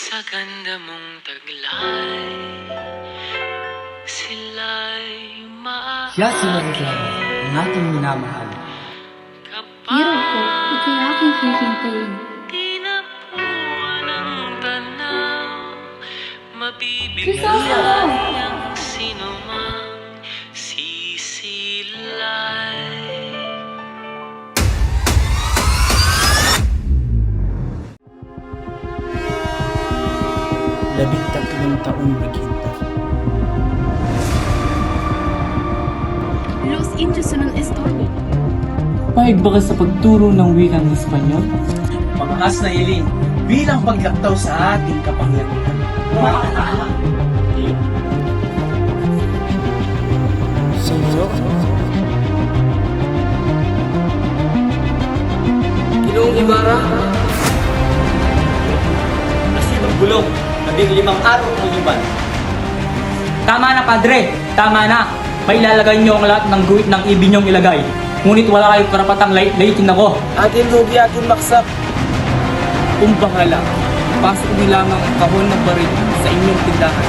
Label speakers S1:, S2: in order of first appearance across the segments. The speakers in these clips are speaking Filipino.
S1: Sa ganda mong taglay, sila'y
S2: Siya si Maricela, ang ating minamahal.
S3: Hero ko, ikay aking hihintayin.
S1: Tinapuan ng tanaw, mabibigyan
S3: Krisosto!
S1: niyang sinumang sisilay.
S4: 13 taong naghintay.
S3: Los Indios son un estorbo.
S4: Pahig ba ka sa pagturo ng wikang Espanyol?
S5: Pangas na hiling bilang paglaktaw sa ating kapangyarihan.
S2: Ginoong Ibarra,
S5: Nasibang bulong, 15 araw ng liban.
S4: Tama na, Padre! Tama na! May ilalagay niyo ang lahat ng guhit ng ibig niyong ilagay. Ngunit wala kayong karapatang lait-laitin ako.
S5: Atin lugi, atin maksak.
S4: Kung bahala, pasok niyo lamang ang kahon ng baril sa inyong tindahan.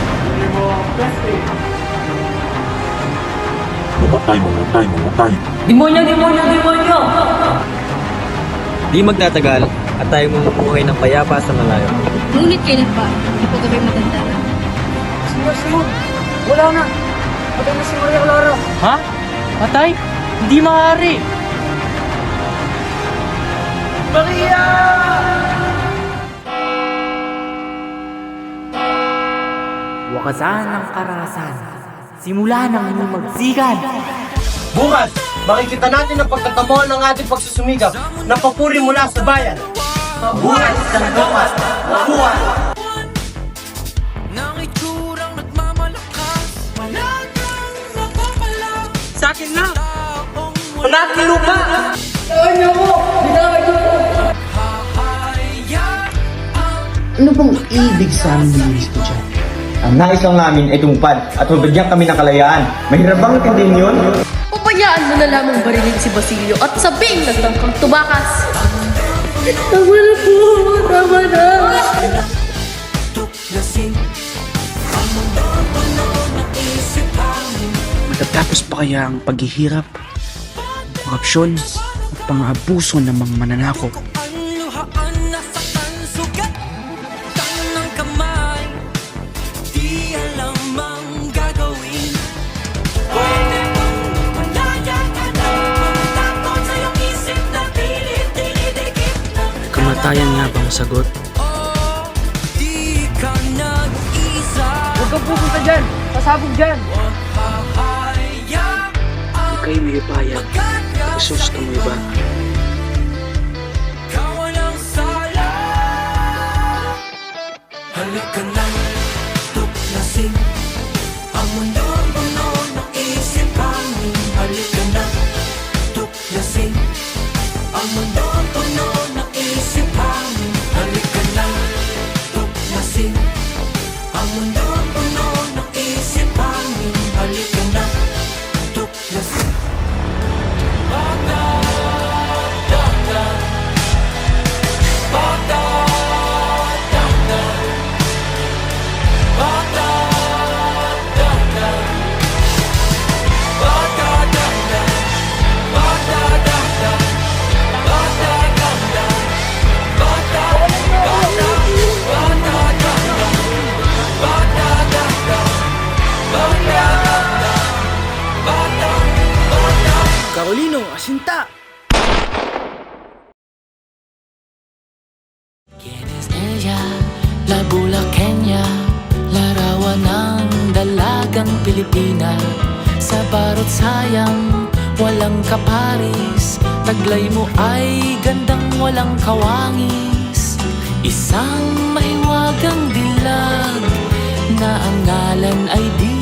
S6: Mamatay.
S4: Demonyo! Demonyo! Demonyo!
S7: Di magtatagal at tayo mamumuhay ng payapa sa malayo.
S3: Ngunit kailan pa? Hindi pa kami maganda.
S2: wala na. Patay na si Maria Clara.
S4: Ha? Patay? Hindi maaari!
S5: Maria!
S4: Wakasan ng karahasan. Simula ng inyong magsikan.
S5: Bukas, makikita natin ang pagtatamuan ng ating pagsusumikap na papuri mula sa bayan. Mabuhay sa nagamat! Mabuhay!
S1: Nang itsurang nagmamalakas, malagang napapalak.
S5: Sa akin na! Panatin lupa!
S2: Ano bang ibig sa amin ng estudyante?
S8: Ang nais lang namin ay tungpad at mabigyan kami ng kalayaan. Mahirap bang intindihin yun?
S9: Upayaan mo na lamang barilin si Basilio at sabing nagtangkang tubakas. Tama na po! Tama na!
S4: Matatapos pa kaya ang paghihirap, korupsyon at pang-abuso ng mga mananakop?
S1: Luhaan na sa tansugat, ng kamay, di alam ang gagawin. Pwede bang malaya ka na, magtakot sa iyong isip na pilit dinidikit na.
S7: Kamatayan nga bang sagot?
S1: Oh, di ka nag-isa.
S2: Huwag kang pupunta dyan. Pasabog dyan.
S1: Hahayaan
S4: Huwag kayo may payag. Isusto mo iba.
S1: ka walang sala. Halika na, tuklasin ang mundo puno ng isipan. Halika na, tuklasin ang mundo puno ng isipan. Halika na, tuklasin ang mundo puno ng isipan. Halika na, tuklasin.
S4: Carolino, asinta!
S1: ¿Quién es ella? La Bulaqueña, larawan ng dalagang Pilipina. Sa barot sayang, walang kaparis. Taglay mo ay gandang walang kawangis. Isang mahiwagang dilag na ang ngalan ay di